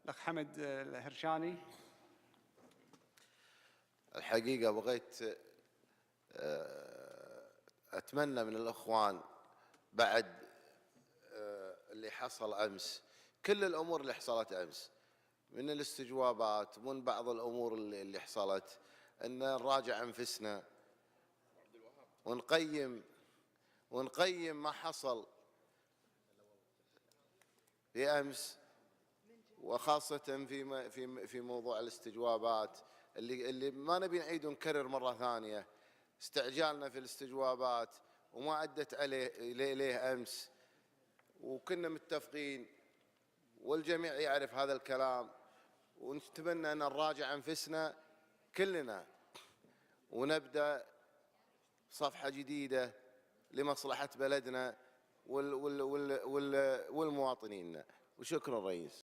الأخ حمد الهرشاني. الحقيقة بغيت أتمنى من الأخوان بعد اللي حصل أمس، كل الأمور اللي حصلت أمس من الاستجوابات ومن بعض الأمور اللي حصلت، أن نراجع أنفسنا ونقيم ما حصل في أمس، وخاصة في موضوع الاستجوابات اللي ما نبي نعيد ونكرر مرة ثانية. استعجالنا في الاستجوابات وما أدت إليه أمس، وكنا متفقين والجميع يعرف هذا الكلام، ونتمنى أن نراجع أنفسنا كلنا ونبدأ صفحة جديدة لمصلحة بلدنا والمواطنين. وشكرا رئيس.